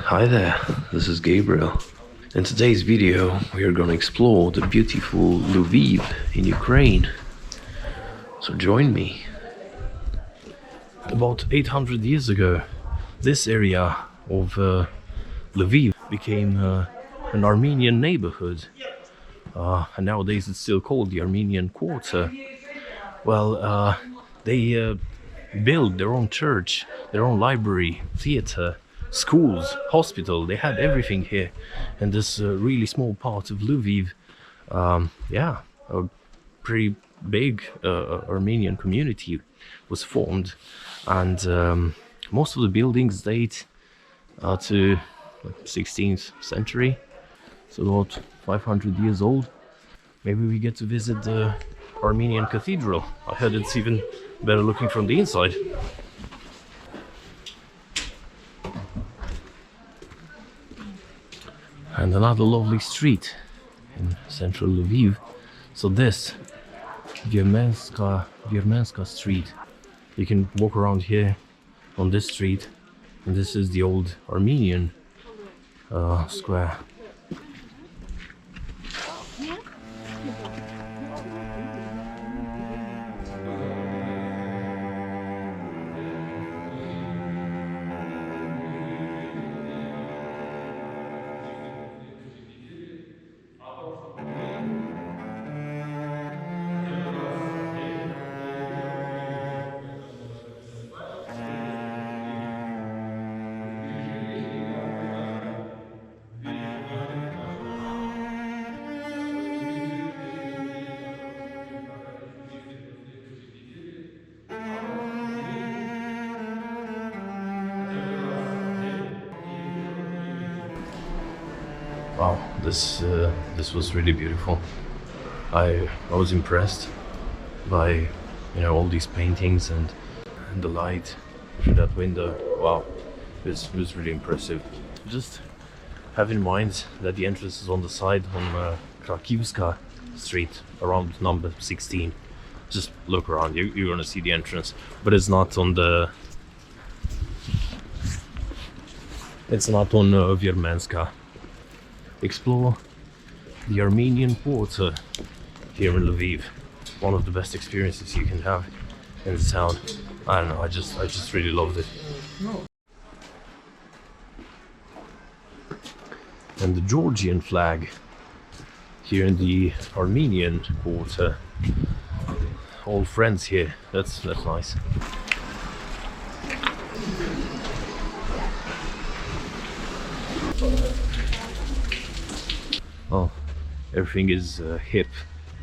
Hi there, this is Gabriel. In today's video, we are gonna explore the beautiful Lviv in Ukraine. So join me. About 800 years ago, this area of Lviv became an Armenian neighborhood. And nowadays it's still called the Armenian Quarter. Well, they built their own church, their own library, theater, schools, hospital. They had everything here in this really small part of Lviv. Yeah, a pretty big Armenian community was formed, and most of the buildings date to 16th century, so about 500 years old. Maybe we get to visit the Armenian cathedral. I heard it's even better looking from the inside. And another lovely street in central Lviv. So this Viermenska Street. You can walk around here on this street, and this is the old Armenian square. Wow, this was really beautiful. I was impressed by all these paintings and the light through that window. Wow, it was really impressive. Just have in mind that the entrance is on the side on Krakivska Street, around number 16. Just look around, you're gonna see the entrance, but it's not on Viermenska. Explore the Armenian Quarter here in Lviv. One of the best experiences you can have in the town. I don't know, I just really loved it. And the Georgian flag here in the Armenian Quarter. All friends here. That's nice. Oh, everything is hip,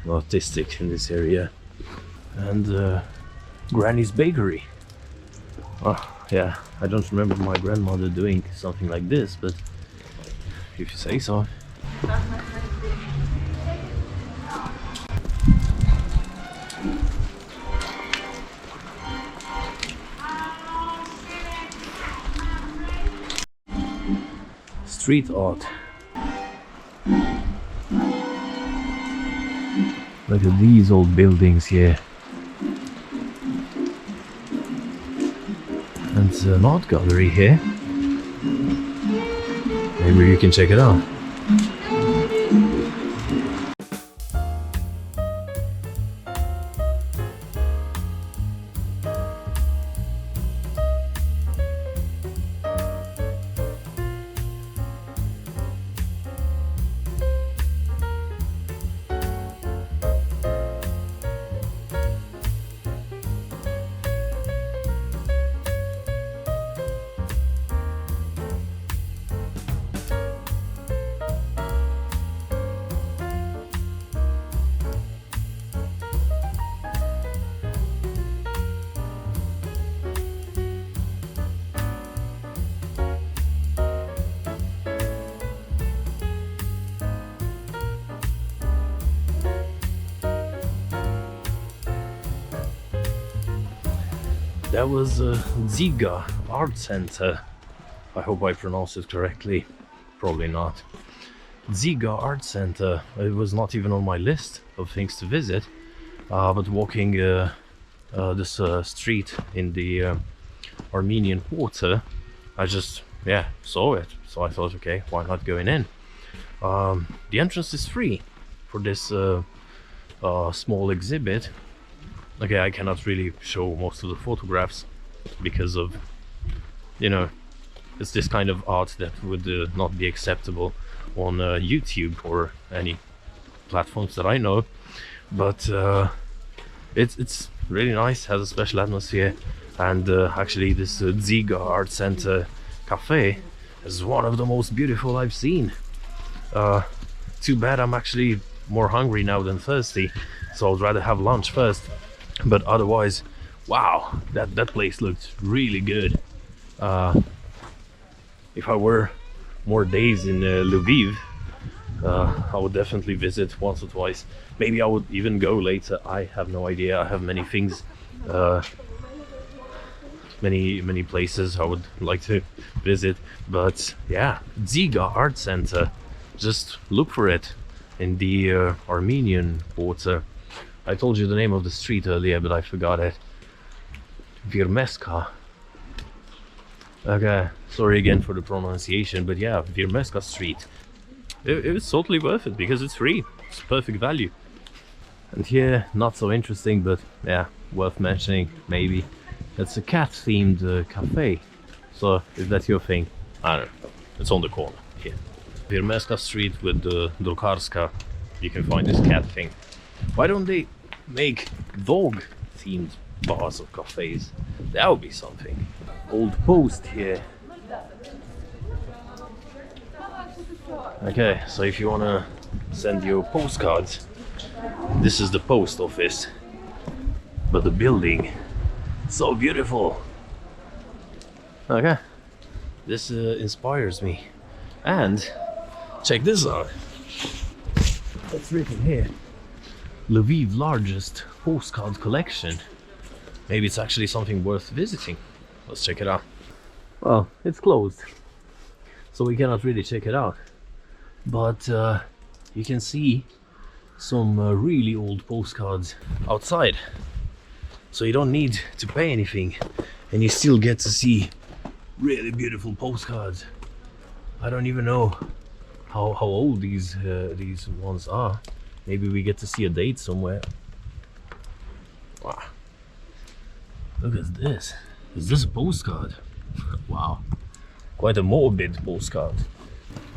artistic in this area. And Granny's Bakery. Oh, yeah, I don't remember my grandmother doing something like this, but if you say so. Street art. Look at these old buildings here. And it's an art gallery here. Maybe you can check it out. That was Dziga Art Center. I hope I pronounced it correctly. Probably not. Dziga Art Center. It was not even on my list of things to visit. But walking this street in the Armenian Quarter, I just yeah, saw it. So I thought, okay, why not going in? The entrance is free for this small exhibit. Okay, I cannot really show most of the photographs because of, you know, it's this kind of art that would not be acceptable on YouTube or any platforms that I know. But it's really nice, has a special atmosphere, and actually this Ziga Art Center cafe is one of the most beautiful I've seen. Too bad I'm actually more hungry now than thirsty, so I'd rather have lunch first. But otherwise, wow, that place looks really good. If I were more days in Lviv, I would definitely visit once or twice. Maybe I would even go later. I have no idea. I have many things, many places I would like to visit. But yeah, Ziga Art Center. Just look for it in the Armenian Quarter. I told you the name of the street earlier, but I forgot it. Virmeska. Okay, sorry again for the pronunciation, but yeah, Virmeska Street. It was totally worth it because it's free. It's perfect value. And here, not so interesting, but yeah, worth mentioning maybe. It's a cat-themed cafe. So, if that's your thing, I don't know. It's on the corner here. Virmeska Street with the Dokarska. You can find this cat thing. Why don't they make dog-themed bars or cafes? That would be something. Old post here. Okay, so if you wanna send your postcards, this is the post office. But the building, so beautiful. Okay, this inspires me. And check this out. What's written here? Lviv largest postcard collection. Maybe it's actually something worth visiting. Let's check it out. Well, it's closed, so we cannot really check it out. But you can see some really old postcards outside. So you don't need to pay anything, and you still get to see really beautiful postcards. I don't even know how old these ones are. Maybe we get to see a date somewhere. Wow. Look at this. Is this a postcard? Wow. Quite a morbid postcard.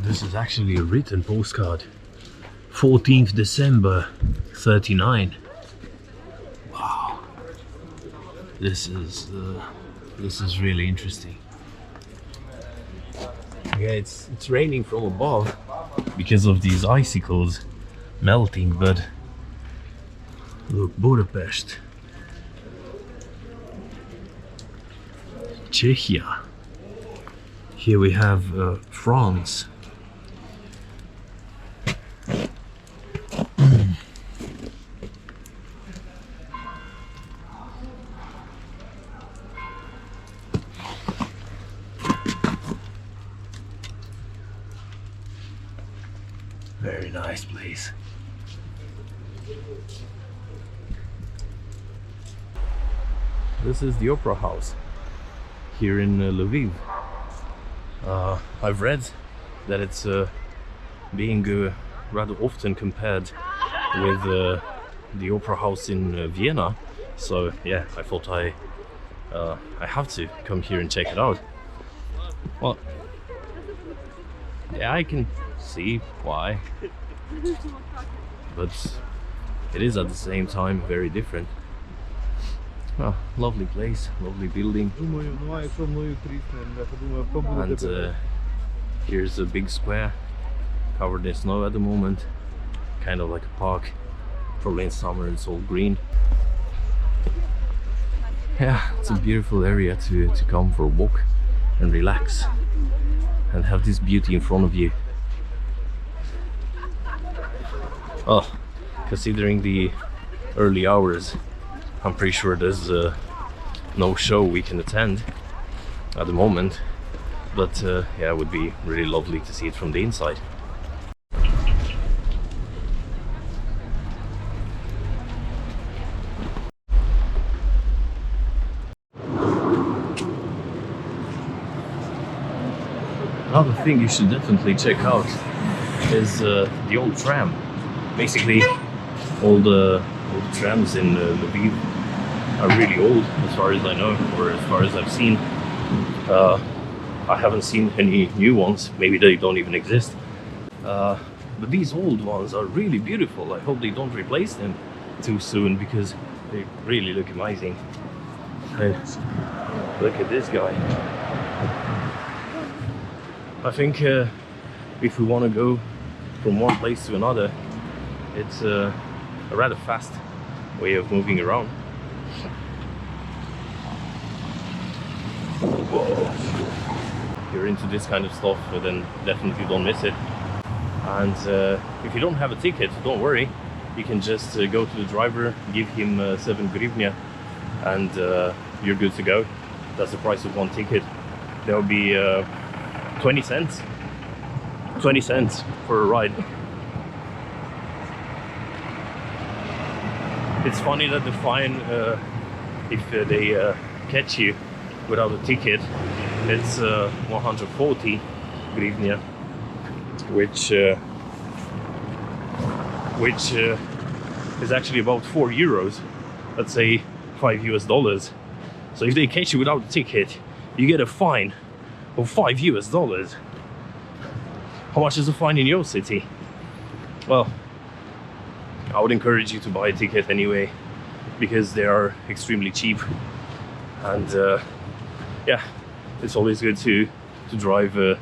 This is actually a written postcard. 14th December 39. Wow. This is really interesting. Yeah, it's raining from above because of these icicles melting, but look, Budapest, Czechia. Here we have France. Very nice place. This is the Opera House here in Lviv. I've read that it's being rather often compared with the Opera House in Vienna. So yeah, I thought I have to come here and check it out. Well, yeah, I can see why, but it is at the same time very different. Oh, lovely place, lovely building. And here's a big square covered in snow at the moment, kind of like a park. Probably in summer it's all green. Yeah, it's a beautiful area to come for a walk and relax and have this beauty in front of you. Oh, considering the early hours, I'm pretty sure there's no show we can attend at the moment, but yeah, it would be really lovely to see it from the inside. Another thing you should definitely check out is the old tram. Basically, all the trams in Lviv are really old, as far as I know, or as far as I've seen. I haven't seen any new ones. Maybe they don't even exist. But these old ones are really beautiful. I hope they don't replace them too soon because they really look amazing. Hey, look at this guy. I think if we want to go from one place to another, it's a rather fast way of moving around. Whoa. If you're into this kind of stuff, then definitely don't miss it. And if you don't have a ticket, don't worry. You can just go to the driver, give him 7 hryvnia, and you're good to go. That's the price of one ticket. There'll be 20 cents. 20 cents for a ride. It's funny that the fine, if they catch you without a ticket, it's 140 hryvnia, which is actually about 4 euros. Let's say $5 US. So if they catch you without a ticket, you get a fine of $5 US. How much is a fine in your city? Well, I would encourage you to buy a ticket anyway, because they are extremely cheap. And yeah, it's always good to drive to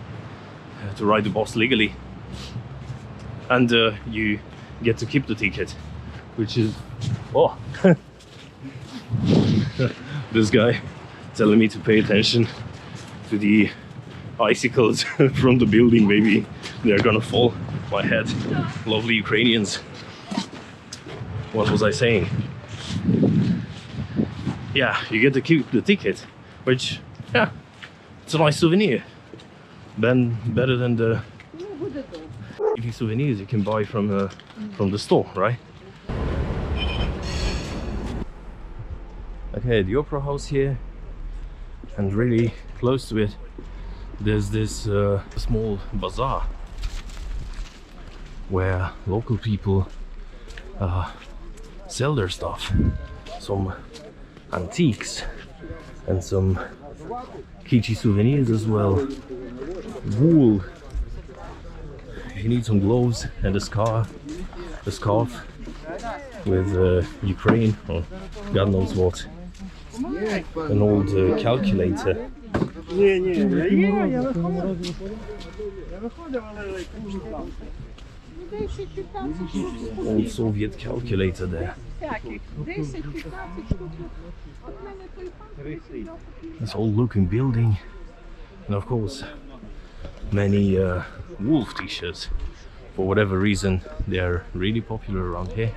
ride the bus legally, and you get to keep the ticket, which is this guy telling me to pay attention to the icicles from the building. Maybe they're gonna fall my head. Lovely Ukrainians. What was I saying? Yeah, you get to keep the ticket, which, yeah, it's a nice souvenir. Then better than the souvenirs you can buy from the store, right? Okay, the Opera House here, and really close to it there's this small bazaar where local people sell their stuff, some antiques and some kitschy souvenirs as well. Wool. If you need some gloves and a scarf with Ukraine or God knows what. An old calculator. Old Soviet calculator there. This old looking building, and of course many wolf t-shirts. For whatever reason, they are really popular around here.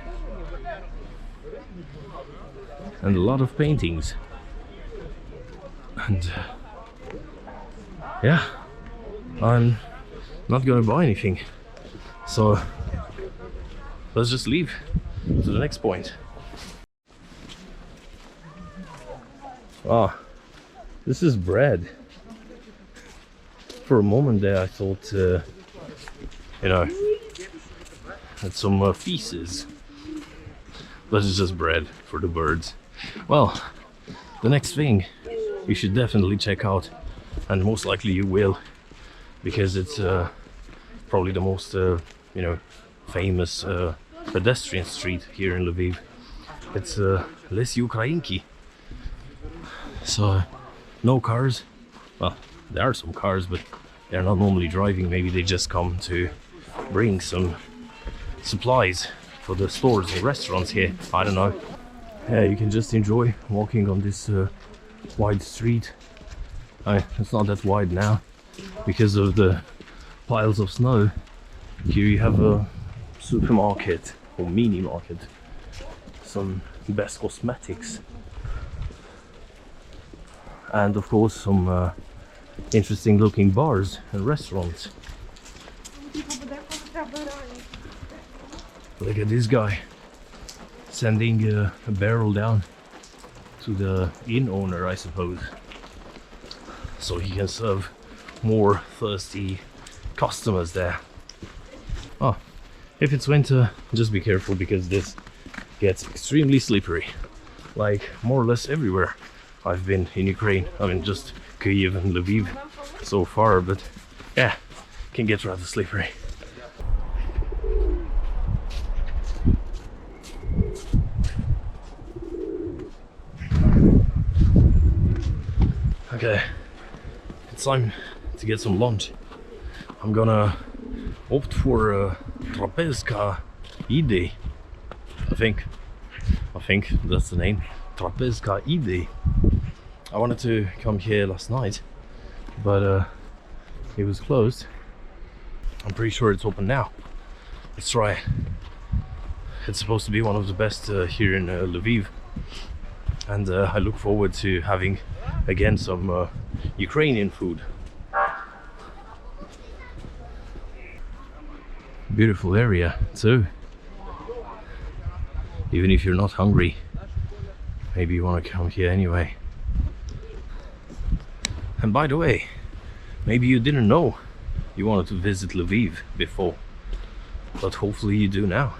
And a lot of paintings. And yeah, I'm not gonna buy anything, so let's just leave to the next point. Ah, this is bread. For a moment there I thought you know, had some feces, but it's just bread for the birds. Well, the next thing you should definitely check out, and most likely you will, because it's probably the most you know, famous pedestrian street here in Lviv. It's Les Ukrainki. So no cars. Well, there are some cars, but they're not normally driving. Maybe they just come to bring some supplies for the stores and restaurants here. I don't know. Yeah, you can just enjoy walking on this wide street. It's not that wide now because of the piles of snow. Here you have a supermarket or mini market, some Best Cosmetics, and of course some interesting looking bars and restaurants. Look at this guy sending a barrel down to the inn owner, I suppose, so he can serve more thirsty customers there. Oh, if it's winter, just be careful because this gets extremely slippery, like more or less everywhere I've been in Ukraine. I mean, just Kyiv and Lviv so far, but yeah, can get rather slippery. Okay, it's time to get some lunch. I'm gonna opt for Trapezka Idei. I think that's the name. Trapezka Idei. I wanted to come here last night, but it was closed. I'm pretty sure it's open now. Let's try it. It's supposed to be one of the best here in Lviv, and I look forward to having again some Ukrainian food. Beautiful area too. Even if you're not hungry, maybe you want to come here anyway. And by the way, maybe you didn't know you wanted to visit Lviv before, but hopefully you do now.